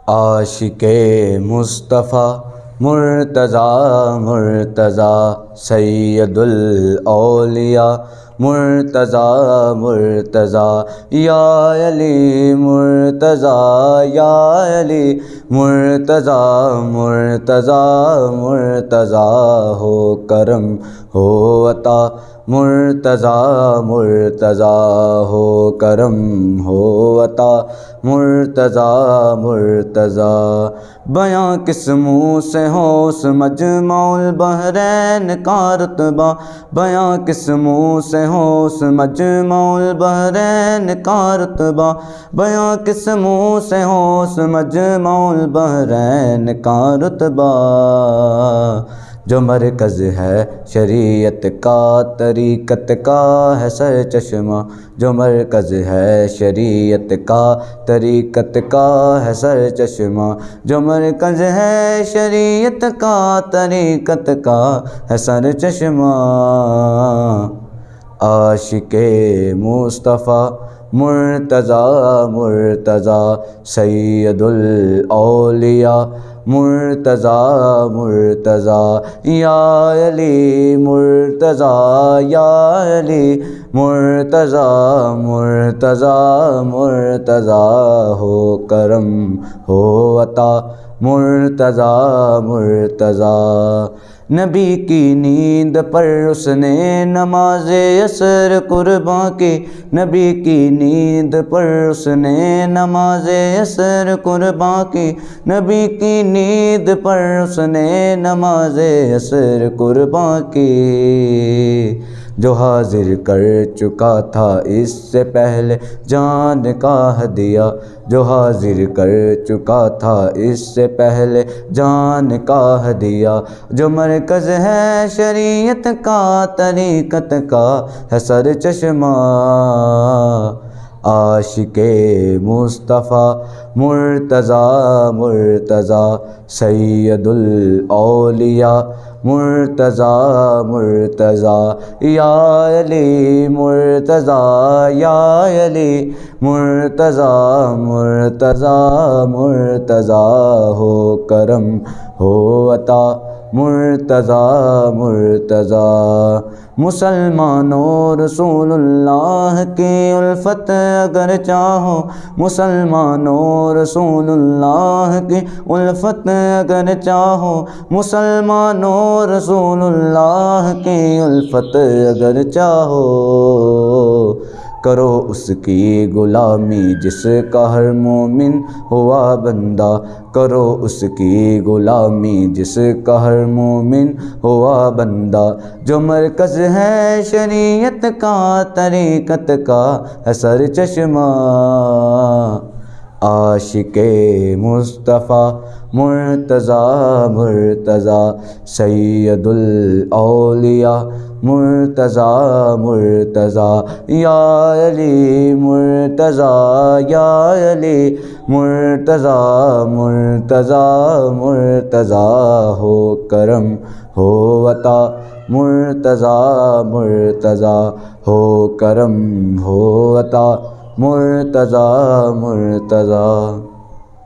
عاشق مصطفیٰ مرتضیٰ مرتضیٰ سید الاولیاء مرتضیٰ مرتضیٰ یا علی مرتضیٰ یا علی مرتضیٰ مرتضیٰ مرتضیٰ ہو کرم ہو عطا مرتضیٰ مرتضیٰ ہو کرم ہو عطا مرتضیٰ مرتضیٰ بیاں کس منہ سے ہو اس مجمع البحرین کا رتبہ بیاں کس منہ سے ہو اس مجمع البحرین کا رتبہ بیاں کس منہ سے ہو اس مجمع البحرین کا رتبہ جو مرکز ہے شریعت کا طریقت کا ہے سر چشمہ جو مرکز ہے شریعت کا طریقت کا ہے سر چشمہ جو مرکز ہے شریعت کا طریقت کا ہے سر چشمہ عاشق مصطفیٰ مرتضیٰ مرتضیٰ سید الاولیاء مرتضیٰ مرتضیٰ یا علی مرتضیٰ یا علی مرتضیٰ مرتضیٰ مرتضیٰ ہو کرم ہو عطا مرتضیٰ مرتضیٰ نبی کی نیند پر اس نے نماز عصر قرباں کی نبی کی نیند پر اس نے نماز عصر قرباں کی نبی کی نیند پر اس نے نماز عصر قرباں کی جو حاضر کر چکا تھا اس سے پہلے جان کا ہدیہ جو حاضر کر چکا تھا اس سے پہلے جان کا ہدیہ جو مرکز ہے شریعت کا طریقت کا ہے سر چشمہ عاشق مصطفیٰ مرتضیٰ مرتضیٰ سید الاولیاء مرتضیٰ مرتضیٰ یا علی مرتضیٰ یا علی مرتضیٰ مرتضیٰ مرتضیٰ ہو کرم ہو عطا مرتضیٰ مرتضیٰ مسلمانوں رسول اللہ کی الفت اگر چاہو مسلمانوں رسول اللہ کی الفت اگر چاہو مسلمانوں رسول اللہ کی الفت اگر چاہو کرو اس کی غلامی جس کا ہر مومن ہوا بندہ کرو اس کی غلامی جس کا ہر مومن ہوا بندہ جو مرکز ہے شریعت کا طریقت کا ہے سر چشمہ عاشق مصطفیٰ مرتضیٰ مرتضیٰ سید الاولیاء مرتضیٰ مرتضیٰ یا علی مرتضیٰ یا علی مرتضیٰ مرتضیٰ مرتضیٰ ہو کرم ہو عطا مرتضیٰ مرتضیٰ ہو کرم ہو عطا مرتضیٰ مرتضیٰ